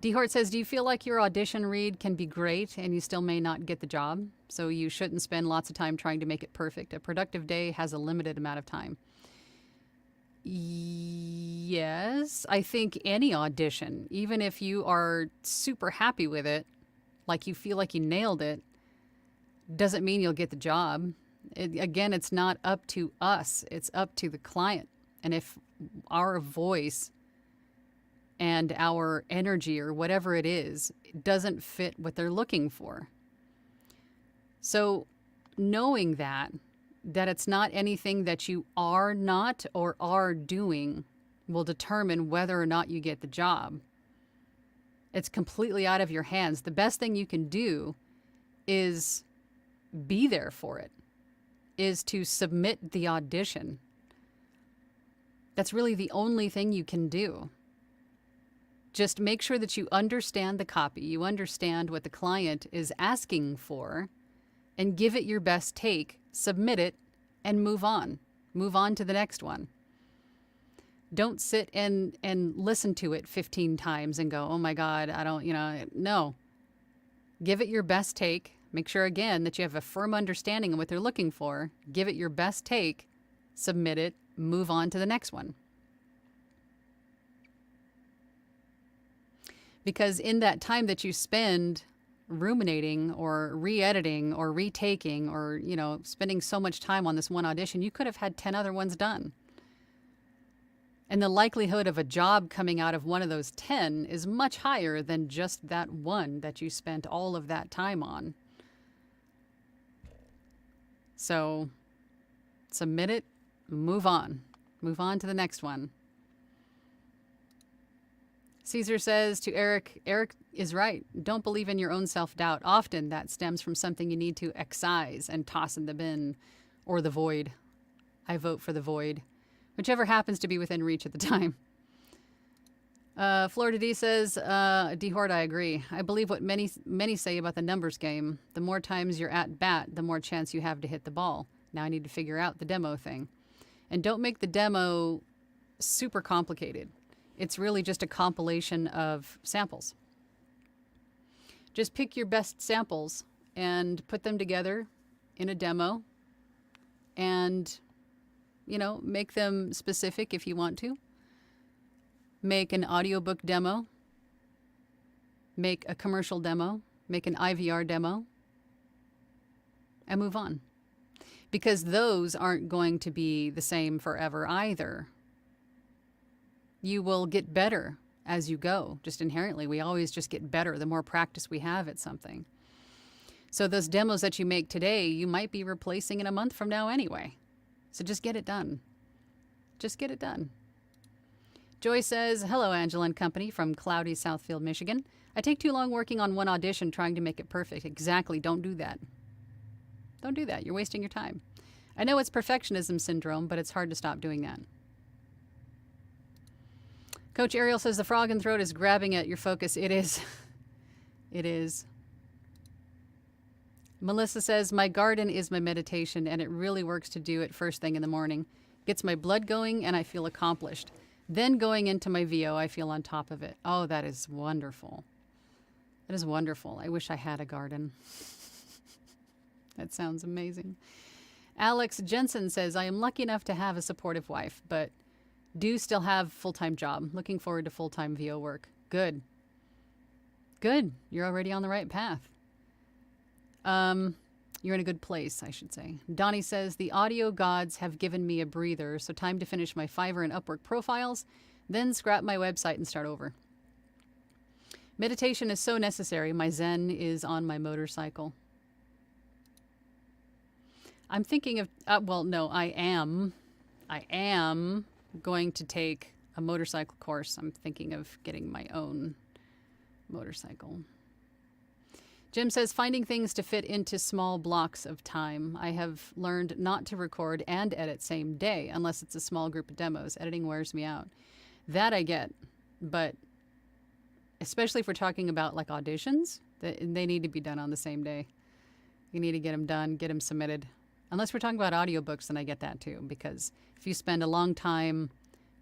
Dehort says, do you feel like your audition read can be great and you still may not get the job? So you shouldn't spend lots of time trying to make it perfect. A productive day has a limited amount of time. Yes, I think any audition, even if you are super happy with it, like you feel like you nailed it, doesn't mean you'll get the job. Again, it's not up to us. It's up to the client. And if our voice and our energy or whatever it is doesn't fit what they're looking for. So knowing that it's not anything that you are not or are doing will determine whether or not you get the job. It's completely out of your hands. The best thing you can do is be there for it, is to submit the audition. That's really the only thing you can do. Just make sure that you understand the copy, you understand what the client is asking for, and give it your best take, submit it, and move on. Move on to the next one. Don't sit and listen to it 15 times and go, oh my God, I don't, no. Give it your best take. Make sure, again, that you have a firm understanding of what they're looking for. Give it your best take, submit it, move on to the next one. Because in that time that you spend ruminating or re-editing or retaking or, spending so much time on this one audition, you could have had 10 other ones done. And the likelihood of a job coming out of one of those 10 is much higher than just that one that you spent all of that time on. So submit it, move on. Move on to the next one. Caesar says to Eric is right. Don't believe in your own self-doubt. Often that stems from something you need to excise and toss in the bin or the void. I vote for the void. Whichever happens to be within reach at the time. Florida D says, D Horde, I agree. I believe what many say about the numbers game. The more times you're at bat, the more chance you have to hit the ball. Now I need to figure out the demo thing. And don't make the demo super complicated. It's really just a compilation of samples. Just pick your best samples and put them together in a demo and, make them specific if you want to. Make an audiobook demo, make a commercial demo, make an IVR demo, and move on. Because those aren't going to be the same forever either. You will get better as you go, just inherently. We always just get better the more practice we have at something. So those demos that you make today, you might be replacing in a month from now anyway. So just get it done. Just get it done. Joy says, hello, Angela and company from cloudy Southfield, Michigan. I take too long working on one audition trying to make it perfect. Exactly. Don't do that. Don't do that. You're wasting your time. I know it's perfectionism syndrome, but it's hard to stop doing that. Coach Ariel says the frog in throat is grabbing at your focus. It is. It is. Melissa says, my garden is my meditation, and it really works to do it first thing in the morning. Gets my blood going, and I feel accomplished. Then going into my VO, I feel on top of it. Oh, that is wonderful. That is wonderful. I wish I had a garden. That sounds amazing. Alex Jensen says, I am lucky enough to have a supportive wife, but do still have full-time job. Looking forward to full-time VO work. Good. Good. You're already on the right path. You're in a good place, I should say. Donnie says, the audio gods have given me a breather, so time to finish my Fiverr and Upwork profiles, then scrap my website and start over. Meditation is so necessary. My Zen is on my motorcycle. I'm thinking of, I am going to take a motorcycle course. I'm thinking of getting my own motorcycle. Jim says, finding things to fit into small blocks of time. I have learned not to record and edit same day unless it's a small group of demos. Editing wears me out. That I get, but especially if we're talking about like auditions, they need to be done on the same day. You need to get them done, get them submitted. Unless we're talking about audiobooks, then I get that too, because if you spend a long time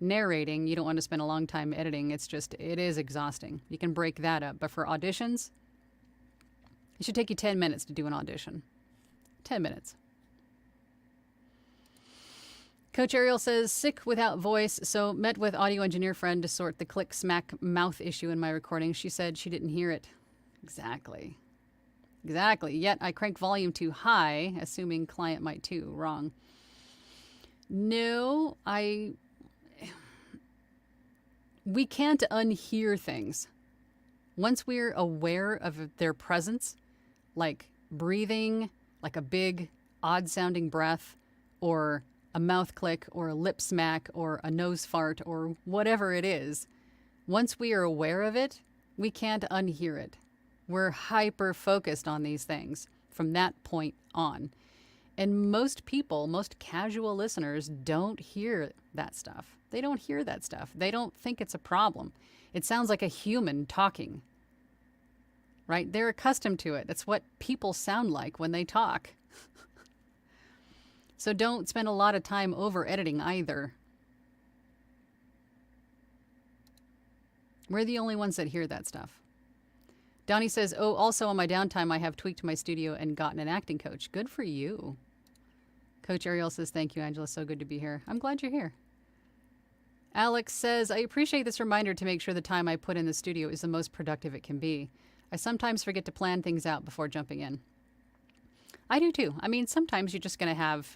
narrating, you don't want to spend a long time editing. It is exhausting. You can break that up. But for auditions, it should take you 10 minutes to do an audition. 10 minutes. Coach Ariel says, sick without voice, so met with audio engineer friend to sort the click smack mouth issue in my recording. She said she didn't hear it. Exactly. Yet I crank volume too high, assuming client might too. Wrong. No, we can't unhear things. Once we're aware of their presence, like breathing, like a big, odd-sounding breath, or a mouth click, or a lip smack, or a nose fart, or whatever it is, once we are aware of it, we can't unhear it. We're hyper-focused on these things from that point on. And most people, most casual listeners, don't hear that stuff. They don't hear that stuff. They don't think it's a problem. It sounds like a human talking. Right? They're accustomed to it. That's what people sound like when they talk. So don't spend a lot of time over editing either. We're the only ones that hear that stuff. Donnie says, oh, also on my downtime, I have tweaked my studio and gotten an acting coach. Good for you. Coach Ariel says, thank you, Angela. So good to be here. I'm glad you're here. Alex says, I appreciate this reminder to make sure the time I put in the studio is the most productive it can be. I sometimes forget to plan things out before jumping in. I do too. I mean, sometimes you're just going to have,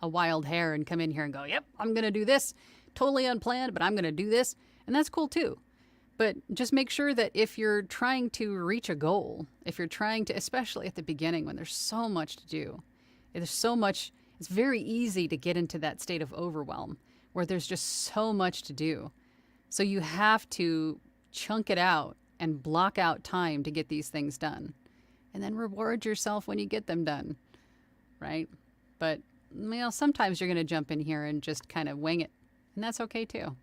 a wild hair and come in here and go, yep, I'm going to do this. Totally unplanned, but I'm going to do this. And that's cool too. But just make sure that if you're trying to reach a goal, if you're trying to, especially at the beginning when there's so much to do, there's so much, it's very easy to get into that state of overwhelm where there's just so much to do. So you have to chunk it out and block out time to get these things done. And then reward yourself when you get them done, right? But, sometimes you're going to jump in here and just kind of wing it. And that's okay too.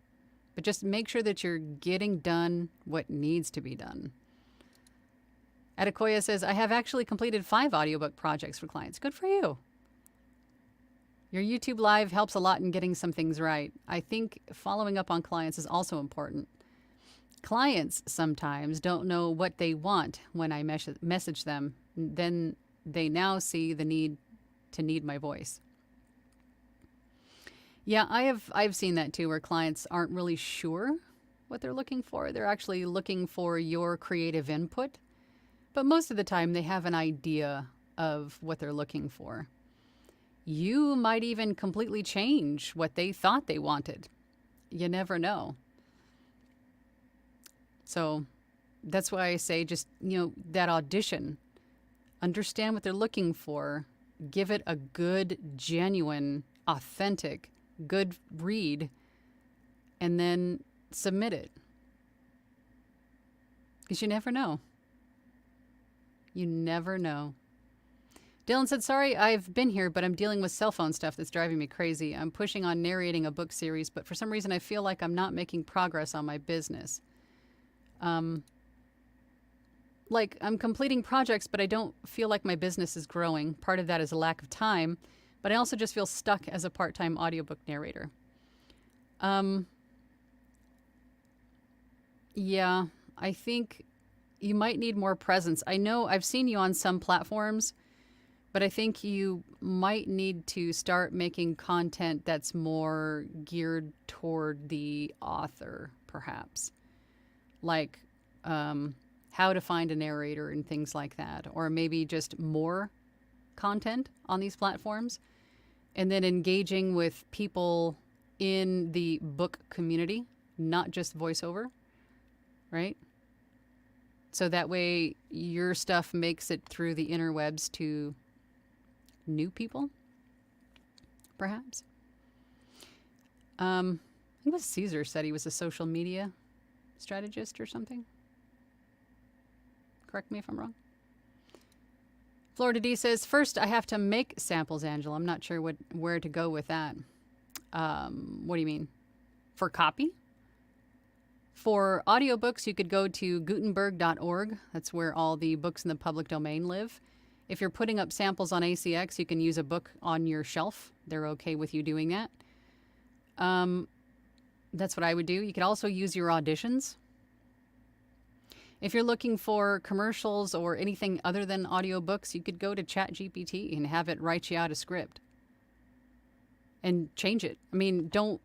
But just make sure that you're getting done what needs to be done. Adekoya says, I have actually completed 5 audiobook projects for clients. Good for you. Your YouTube Live helps a lot in getting some things right. I think following up on clients is also important. Clients sometimes don't know what they want when I message them. Then they now see the need my voice. Yeah, I've seen that too, where clients aren't really sure what they're looking for. They're actually looking for your creative input. But most of the time they have an idea of what they're looking for. You might even completely change what they thought they wanted. You never know. So that's why I say just, that audition. Understand what they're looking for. Give it a good, genuine, authentic, good read. And then submit it. Because you never know. You never know. Dylan said, sorry, I've been here, but I'm dealing with cell phone stuff that's driving me crazy. I'm pushing on narrating a book series, but for some reason I feel like I'm not making progress on my business. Like I'm completing projects, but I don't feel like my business is growing. Part of that is a lack of time, but I also just feel stuck as a part-time audiobook narrator. Yeah, I think you might need more presence. I know I've seen you on some platforms, but I think you might need to start making content that's more geared toward the author, perhaps. Like how to find a narrator and things like that. Or maybe just more content on these platforms. And then engaging with people in the book community, not just voiceover, right? So that way your stuff makes it through the interwebs to new people, perhaps. I think it was Caesar said he was a social media strategist or something. Correct me if I'm wrong. Florida D says, first I have to make samples, Angela. I'm not sure where to go with that. What do you mean? For copy? For audiobooks, you could go to gutenberg.org. That's where all the books in the public domain live. If you're putting up samples on ACX, you can use a book on your shelf. They're okay with you doing that. That's what I would do. You could also use your auditions. If you're looking for commercials or anything other than audiobooks, you could go to ChatGPT and have it write you out a script. And change it. I mean, don't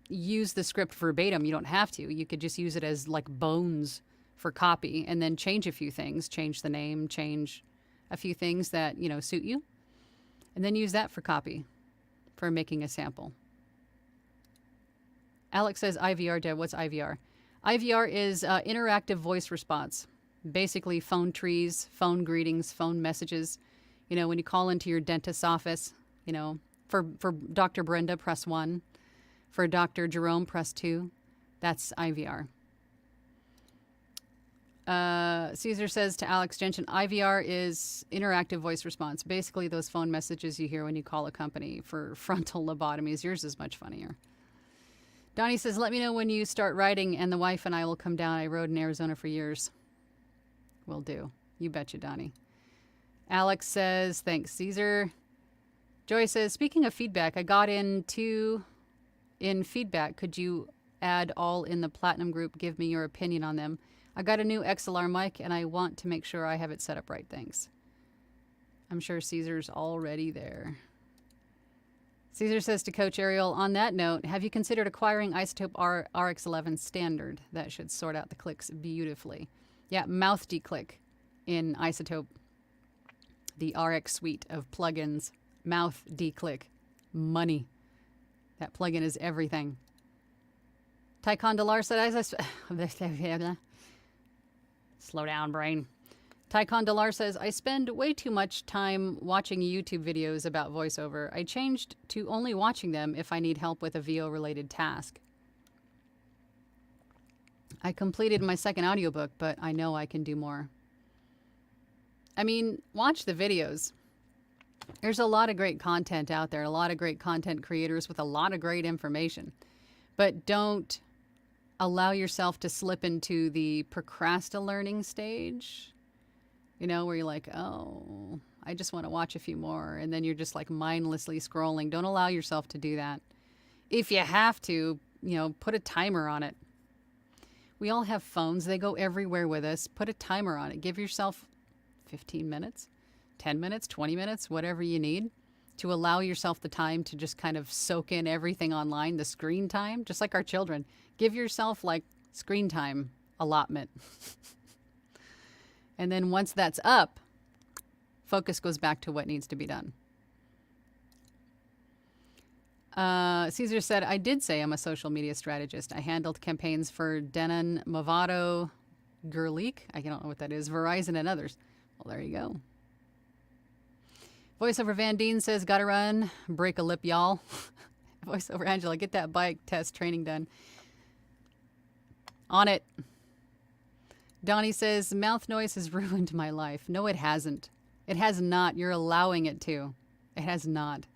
use the script verbatim. You don't have to. You could just use it as like bones for copy and then change a few things. Change the name, change a few things that, suit you. And then use that for copy for making a sample. Alex says IVR, Deb. What's IVR? IVR is interactive voice response. Basically phone trees, phone greetings, phone messages. When you call into your dentist's office, for Dr. Brenda, press 1. For Dr. Jerome, press 2. That's IVR. Caesar says to Alex Gentian, IVR is interactive voice response. Basically those phone messages you hear when you call a company for frontal lobotomies. Yours is much funnier. Donnie says, let me know when you start writing and the wife and I will come down. I rode in Arizona for years. Will do. You betcha, Donnie. Alex says, thanks, Caesar. Joy says, speaking of feedback, I got in feedback. Could you add all in the Platinum group? Give me your opinion on them. I got a new XLR mic and I want to make sure I have it set up right. Thanks. I'm sure Caesar's already there. Caesar says to Coach Ariel, on that note, have you considered acquiring Isotope RX11 Standard? That should sort out the clicks beautifully. Yeah, mouth declick in Isotope. The RX suite of plugins. Mouth declick. Money. That plugin is everything. Tycon Delar said, slow down, brain. Tycon Delar says, I spend way too much time watching YouTube videos about voiceover. I changed to only watching them if I need help with a VO-related task. I completed my second audiobook, but I know I can do more. I mean, watch the videos. There's a lot of great content out there, a lot of great content creators with a lot of great information. But don't allow yourself to slip into the procrastinating stage, where you're like, oh, I just want to watch a few more. And then you're just like mindlessly scrolling. Don't allow yourself to do that. If you have to, put a timer on it. We all have phones. They go everywhere with us. Put a timer on it. Give yourself 15 minutes, 10 minutes, 20 minutes, whatever you need to allow yourself the time to just kind of soak in everything online, the screen time, just like our children. Give yourself like screen time allotment. And then once that's up, focus goes back to what needs to be done. Caesar said, I did say I'm a social media strategist. I handled campaigns for Denon, Movado, Gerleek, I don't know what that is, Verizon, and others. Well, there you go. Voiceover Van Deen says, gotta run, break a lip, y'all. Voiceover Angela, get that bike test training done. On it. Donnie says, mouth noise has ruined my life. No, it hasn't. It has not. You're allowing it to. It has not.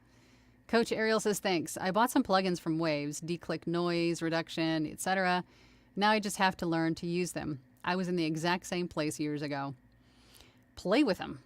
Coach Ariel says, thanks. I bought some plugins from Waves, declick noise reduction, etc. Now I just have to learn to use them. I was in the exact same place years ago. Play with them.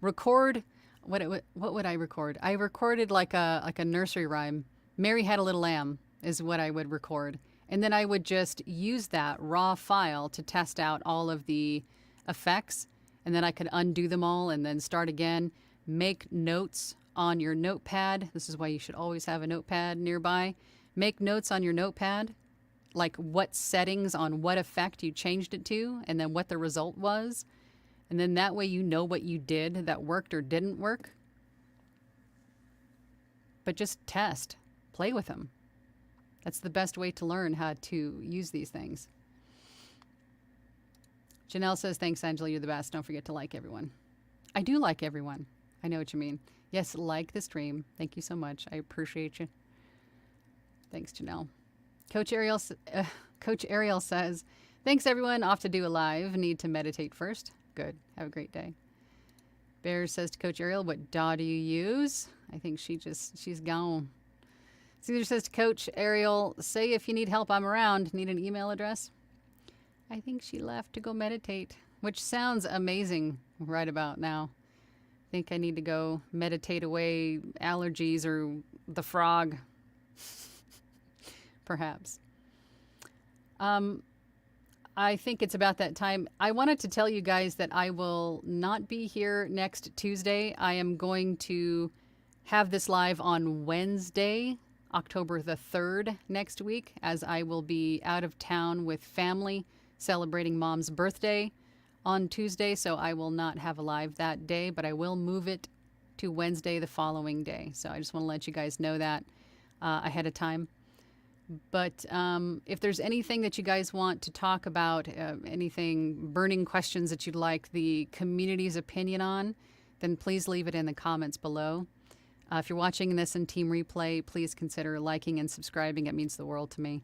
Record. What would I record? I recorded like a nursery rhyme. Mary Had a Little Lamb is what I would record. And then I would just use that raw file to test out all of the effects. And then I could undo them all and then start again. Make notes on your notepad. This is why you should always have a notepad nearby. Make notes on your notepad, like what settings on what effect you changed it to, and then what the result was. And then that way you know what you did that worked or didn't work. But just test. Play with them. That's the best way to learn how to use these things. Janelle says, thanks, Angela. You're the best. Don't forget to like everyone. I do like everyone. I know what you mean. Yes, like the stream. Thank you so much. I appreciate you. Thanks, Janelle. Coach Ariel says, thanks, everyone. Off to do a live. Need to meditate first. Good. Have a great day. Bear says to Coach Ariel, what DAW do you use? I think she's gone. Caesar says to Coach Ariel, say if you need help, I'm around. Need an email address? I think she left to go meditate, which sounds amazing right about now. I think I need to go meditate away allergies or the frog. Perhaps. I think it's about that time. I wanted to tell you guys that I will not be here next Tuesday. I am going to have this live on Wednesday, October the 3rd next week, as I will be out of town with family celebrating Mom's birthday on Tuesday, so I will not have a live that day, but I will move it to Wednesday the following day. So I just want to let you guys know that ahead of time. But if there's anything that you guys want to talk about, anything, burning questions that you'd like the community's opinion on, then please leave it in the comments below. If you're watching this in Team Replay, please consider liking and subscribing. It means the world to me.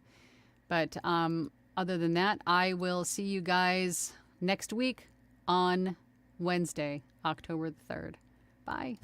But other than that, I will see you guys next week on Wednesday, October the 3rd. Bye.